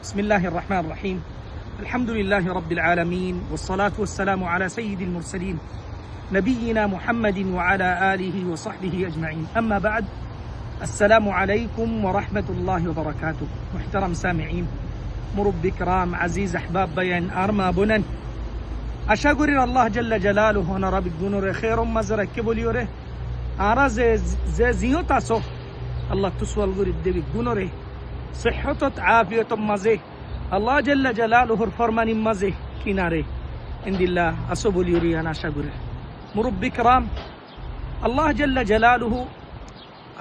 بسم الله الرحمن الرحيم الحمد لله رب العالمين والصلاة والسلام على سيد المرسلين نبينا محمد وعلى آله وصحبه أجمعين أما بعد السلام عليكم ورحمة الله وبركاته محترم سامعين مربي كرام عزيز أحباب بيان أرما بنن أشكر الله جل جلاله أنا رب الدنور خير مزرك كبوليوره أراز زيو تاسو الله تسوى الغريب دبي الدنور صحة عافية مزه الله جل جلاله فرمان مزه كناره عند الله أصبول يري أنا شكر مربي كرام الله جل جلاله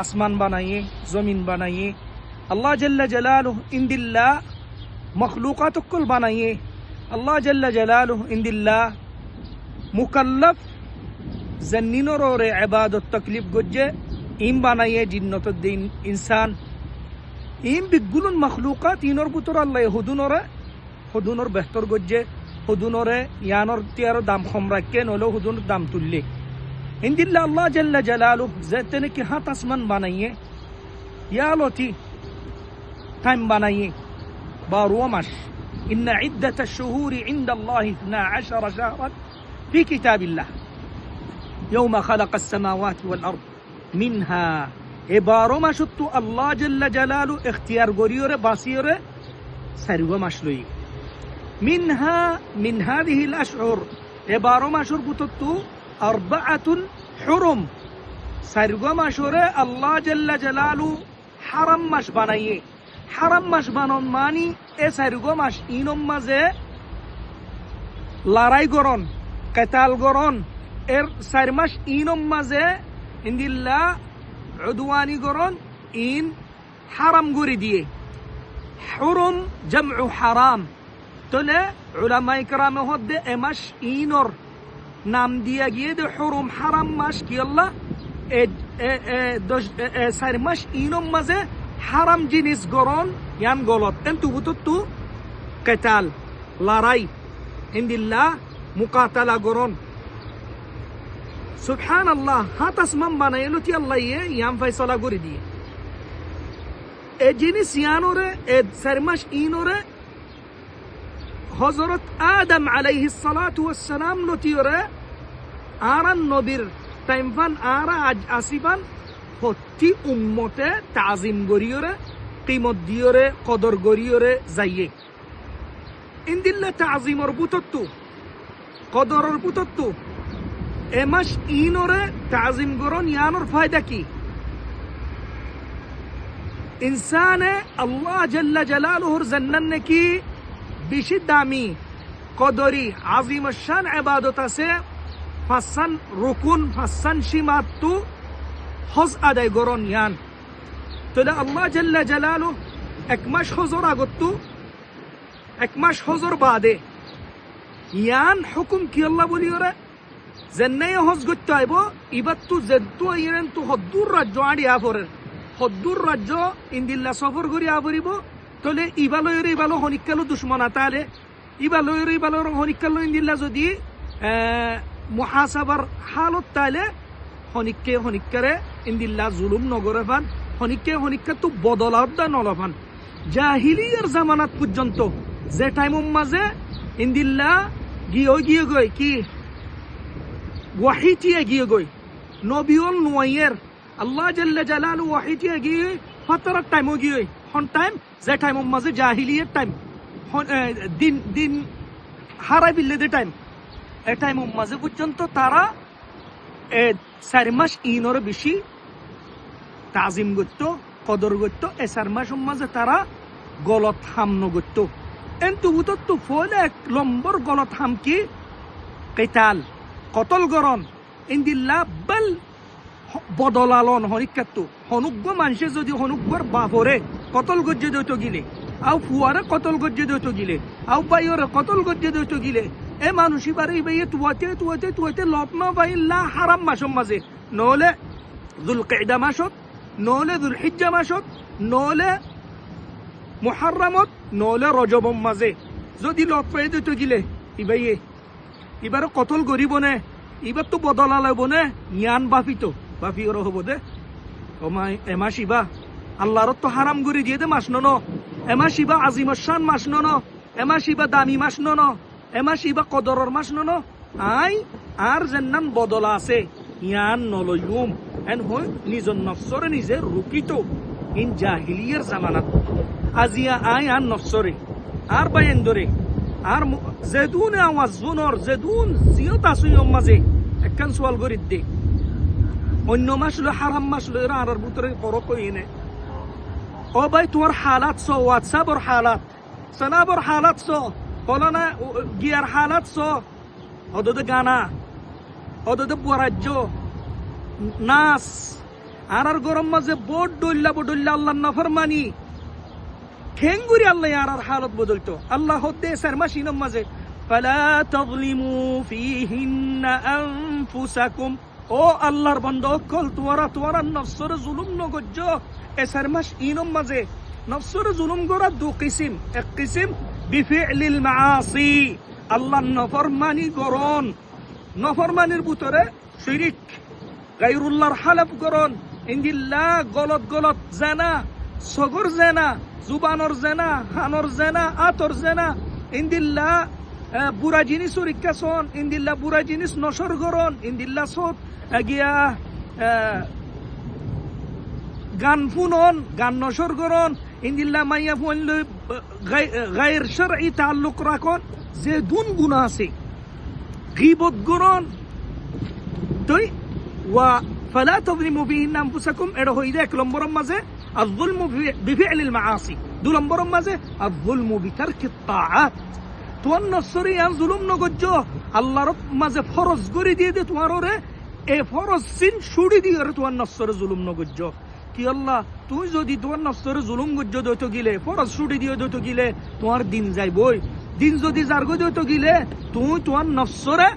আসমান বানাইয়ে জমিন বানাইয়ে আল্লাহ জাল্লা জালালুহু ইনদিল্লাহ মখলুকাত কুল বানাইয়ে আল্লাহ জাল্লা জালালুহু ইনদিল্লাহ মুকাল্লাফ জন্নিনর ওরে ইবাদত তকলিফ গজ্জে ইম বানাইয়ে জিন্নত দিন ইনসান ইম বিগুলুন মখলুকাত ইনর বুতর আল্লাহ হুদুনর বেহতর গজ্জে হুদুনরে ইয়ানর তিয়ার দাম খম রাখে নলো হুদুনর দাম তুললে ইনদিল্লাহ আল্লাহ জাল্লা জালালুহু যেতেনে কি হাত আসমান বানাইয়ে ইয়ালতি টাইম বানাইয়ে 12 মাস ইন্না ইদ্দাতাশ শুহুরি ইনদাল্লাহি 12 শাহরান ফি কিতাবিল্লাহ ইয়াওমা খালাকাস সামাওয়াতি ওয়াল আরদ মিনহা 12 মাস তো আল্লাহ জাল্লা জালালুহু ইখতিয়ার গরিয়রে বাসিয়রে 4 মাস লই মিনহা মিন হাদিহিল আশহুর 12 মাসের বুততো আরবাআতুন হুরুম সারগো মাসরে আল্লাহ জাল্লা জালালু হারাম মাস বানাইয়ে হারাম মাস বানন মানি এ সারগো মাস ইনম মাঝে লড়াই গরন কেতাল গরন এর 4 মাস ইনম মাঝে ইনদিল্লাহ উদওয়ানি গরন ইন হারাম গরি দিয়ে হুরুম জামউ হারাম তলে উলামায়ে কেরাম হদ্দে এ মাস ইনর নাম দিয়া গিয়ে দে হুরুম হারাম মাস কি আল্লাহ 4 মাস ইনম মাঝে হারাম জিনিস গরন ইয়ান গলত এন্তু বুতু কেতাল লড়াই ইনদিল্লাহ মুকাতালা গরন সুবহানাল্লাহ হাত আসমান বানাইলো তি আল্লাহ ইয়াম ফয়সালা করে দিয়ে এ জিনিস ইয়ানরে এ 4 মাস ইনরে হযরত আদম আলাইহিস সালাতু ওয়াস সালাম নতিরে আরান নবীর টাইমফান আরা আজ আসিবান হতি উম্মতে তাজিম গরিয়রে কিমত দিয়রে কদর গরিয়রে যাইয়ে ইনদিল্লাহ তাজিমর বুতত্তু কদরর বুতত্তু এমাস ইনরে তাজিম গরন ইয়ানর ফায়দা কি ইনসানে আল্লাহ জাল্লা জালালুহুর জান্নাত নাকি বেশি দামি কদরি আজিম শান ইবাদত আছে ফাসান রুকুন ফাসান সীমাতু হজ আদায় গরন ইয়ান তলে আল্লাহ জাল্লা জালালু এক মাস হজর আগত্তু এক মাস হজর বাদে ইয়ান হুকুম কি আল্লাহ বলি ওরে জেন্নাই হজ গত্ত আইব ইবাত্তু জেদ্দু ইরেন তু হদ্দুর রাজ্য আড়ি আফরের হদ্দুর রাজ্য ইনদিল্লাহ সফর করি আফরিব তলে ইবালো হনিকালো দুশ্মন আতালে ইবালো হনিকালো ইনদিল্লাহ যদি মুহাসাবার হালত তাইলে হনিকারে ইনদিল্লাহ জুলুম নগরে ফান হনিকা তো বদলাত দা নলফান জাহিলিয়ার জামানাত পর্যন্ত যে টাইম মাঝে ইনদিল্লাহ গিয়ে গই কি ওয়াহিটিয়ে গিয়ে গই নবিউল নুয়াইয়ের আল্লাহ জাল্লা জালালু ওয়াহিটিয়ে গিয়ে ফাতরাত টাইমও গিয়ে হন টাইম যে টাইম মাঝে জাহিলিয়ার টাইম দিন হারাই বিল্লে দে টাইম এ টাইম মাঝে পর্যন্ত তারা 4 মাস ইনর বেশি তাজিম করতো কদর করতো এ 4 মাস মাঝে তারা গলত হামন করতো এন্তু বুতত্তু ফলে এক নম্বর গলত হাম কি কেতাল কতল গরন ইনদিল্লাহ বল বদলালন হরিকাত্তু হনুগ্য মানুষে যদি হনুগ্যর বাপরে কতল গজ্জে দইতো গিলে আও ফুয়ারে কতল গজ্জে দইতো গিলে আও বাইরে কতল গজ্জে দইতো গিলে এ মানুষই বারে বাইয়ে তুয়াতে লপমা বাইল্লা হারাম মাসম মাঝে নহলে যুল কিদা মাসত নহলে যুল হিজ্জা মাসত নহলে মুহাররমত নহলে রজবম মাঝে যদি লপ পাই দইতো গিলে ইবাইয়ে এবারে কতল গরিব নে এবার তো বদলা লাগব নে ইয়ান বাফি ওর হব দে ও মাই এমাস ইবা আল্লাহর তো হারাম করে দিয়ে দে মাস ন এমাস ইবা আজিমশান মাস নন, এমাস ইবা দামি মাস নন, এমাস ইবা কদরর মাস নন। আই আর যেন্নান বদলা আছে ইয়ান নলয়ুম এন হই নিজর নফসরে নিজে রুকিত ইন জাহিলিয়ার জামানাত। আজিয়া আই আর নফসরে আর বায়েন ধরে আর জেদুন আওয়াজ জুনর জেদুন জিয়ত আসুইম মাঝে একখান সোয়াল গরিদ দে অন্য মাস লো হারাম মাস লো এরা আর ভিতরে ফরক হইনে। ও ভাই তোমার হালাত স হোয়াটসঅ্যাপর হালাত সানাবর হালাত স কলনা গিয়ার হালাত স অদদ গানা অদদ বরাজ্য নাস আর গরম মাঝে বোট ডল্লা আল্লাহ নফরমানি খেঙ্গুরি আল্লাহ আর হালত বদলতো আল্লাহ হতে সারমাসিনম মাঝে ফালা তাযলিমু ফিহিন্না আনফুসাকুম। ও আল্লাহর বান্দা কল তোরা নফসরে জুলুম নগজ্জ এ সারমাস ইনম মাঝে নফসরে জুলুম গরা দু কিসিম। এক কিসিম বিফিলিল মাআসি আল্লাহ নফরমানি গরন, নফরমানির ভিতরে শিরিক গায়রুল্লাহর হালফ গরন, ইনদিল্লাহ গলত জানা, সগর জানা, জুবানর জানা, হানর জানা, আতর জানা, ইনদিল্লাহ বুড়া জিনিস রিক্কাসন, ইনদিল্লাহ বুড়া জিনিস নসর গরন, ইনদিল্লাহ সত গিয়া গান ফুনন গান নসর গরন, ইনদিল্লাহ মাইয়া ফুন গায়ের শরঈ তাল্লুক রাখন যে দুন গুনাহ আছে গীবত গরন। তুই ওয়া ফালা তাযলিমু বিহিন্না আনফুসাকুম এটা হইদে এক নম্বরের মাঝে الظلم بفعل المعاصي، دو নম্বরের মাঝে الظلم بترك الطاعات। তোমার নসরি আন জুলুম নগজ্জ আল্লাহর মাঝে ফরজ করে দিয়ে দে তোমার ওরে এ ফরজ সিন ছুড়ি দিয়ে ওরে তোমার নসরে জুলুম নগজ্জ। কি আল্লাহ তুই যদি তোমার নসরে জুলুম গজ্জ দইতো গিলে ফরজ ছুড়ি দিয়ে দইতো গিলে তোমার দিন যাইবই। দিন যদি জারগো দইতো গিলে তুই তোমার নসরে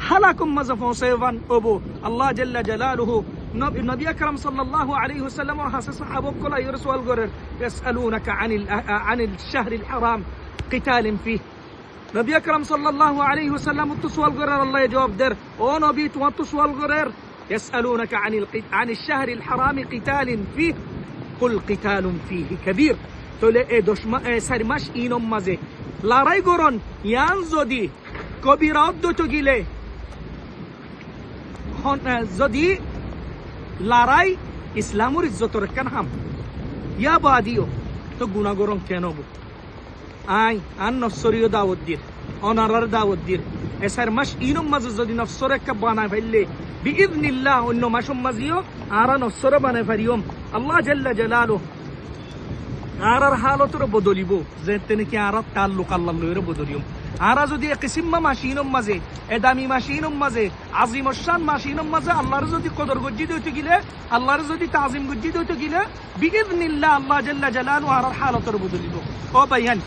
হালাকুম মাঝে পৌঁছাইবান ওবো। আল্লাহ জাল্লা জালালুহু নবী আকরাম সাল্লাল্লাহু আলাইহি ওয়াসাল্লাম আর হাসে সাহাবা কলা ইর সুয়াল করেন ইয়াসআলুনাকা আনিল শাহরিল হারাম কিতালিন ফিহ। নবী আকরাম সাল্লাল্লাহু আলাইহি ওয়াসাল্লাম তো সুয়াল করেন আল্লাহ জবাব দের ও নবী তোমার তো সুয়াল করেন ইয়াসআলুনাকা আনিল শাহরিল হারাম কিতালিন ফিহ কুল কিতালুন ফিহি কাবীর। তাহলে এই 4 মাস ইনম মাঝে লড়াই গরন ইয়ান যদি কবিরাত দইতো গিলে যদি লড়াই ইসলামর ইজ্জতর কেন হাম ইয়া বাদিও তো গুণাগরম কেন হবো। আই আন নফসরিও দাওয়াত দির অনারার দাওয়াত দির এসার মাস ইনম মাঝে যদি নফসর একটা বানায় ফেললে বিইذনিল্লাহ অন্য মাসম মাঝিও আর নফসর বানায় ফারিয়ম আল্লাহ জাল্লা জালালু আর হালতর বদলিব যে তেনে কি আর তাল্লুক আল্লাহ লইরে বদলিয়ম। আরা যদি কিসিম্মা মাসিনম মাঝে এ দামি মাসিনম মাঝে আজিমশান মাসিনম মাঝে আল্লাহর যদি কদর গজ্জি দইতে গিলে আল্লাহর যদি তাজিম গজ্জি দইতে গিলে বিইذনিল্লাহ আল্লাহ জাল্লা জালালু আর হালতর বদলিব। ও ভাইয়ান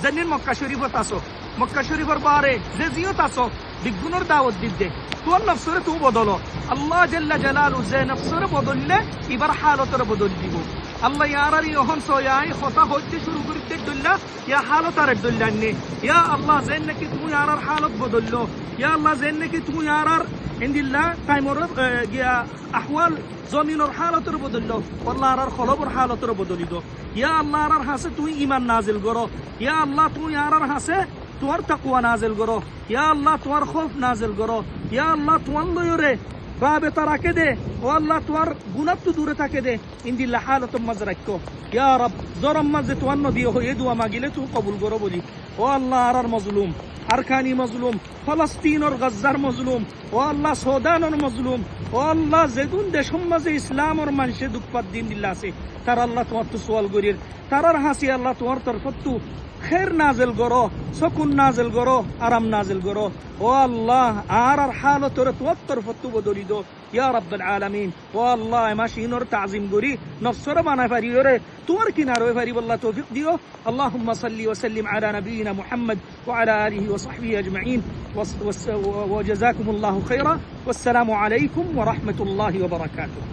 জানিন মক্কা শরীফত আসো, মক্কা শরীফের বারে যে জিয়ত আসো বিগুণর দাওয়াত দিতে তোর নফসরে তুই বদল আল্লাহ জাল্লা জালালু যে নফসরে বদললে এবার হালতর বদল দিব। আল্লাহ ইয়ারার ইহন সোয়াই কথা হইতে শুরু করতে দল্লা ইয়া হালতার দল্লা নে ইয়া আল্লাহ যেন নাকি তুমি ইয়ারার হালত বদললো, ইয়া আল্লাহ যেন নাকি তুমি ইয়ারার ইনদিল্লাহ টাইমর গিয়া আহওয়াল জমিনের হালতর বদললো আল্লাহ আর খলবর হালতর বদলিত। ইয়া আল্লাহ আর হাসে তুই ঈমান নাজিল করো, ইয়া আল্লাহ তুই ইয়ারার হাসে তোমার তাকওয়া নাজিল করো, ইয়া আল্লাহ তোমার খৌফ নাজিল করো, ইয়া আল্লাহ তোমার লয়রে বাবে তারাকে দে, ও আল্লাহ তোমার গুনাহ তো দূরে থাকে দে ইনদিল্লাহ হালাতুম মাজরাক্কো ইয়া রব জরম মাঝে তোমার নবী হয়ে দোয়া মাগিলে তুই কবুল করো বলি। ও আল্লাহ আর মজলুম আরকানি মজলুম ফলস্তিনের গজ্জার মজলুম, ও আল্লাহ সুদানের মজলুম, ও আল্লাহ যেগুন দেশম মাঝে ইসলামর মানুষে দুঃখপাত দিন দিল্লা আছে তার আল্লাহ তোমার তো সোয়াল করির তারার হাসি আল্লাহ তোমার তরফত তু খের নাজিল করো, সুকুন নাজিল করো, আরাম নাজিল করো। ও আল্লাহ আর হালতরে তোমার তরফত তু বদলি দো ইয়া রাব্বুল আলামিন। ও আল্লাহ মাসিনর তাজিম করি নফসরে বানায় পারি রে তোমার কিনারে পারি আল্লাহ তৌফিক দিও। আল্লাহুম্মা সাল্লি ওয়া সাল্লিম আলা নবিয়িনা মুহাম্মদ ওয়া আলা আলিহি ওয়া সাহবিহি আজমাইন ওয়া জাযাকুমুল্লাহু খাইরা ওয়াসসালামু আলাইকুম ওয়া রাহমাতুল্লাহি ওয়া বারাকাতুহু।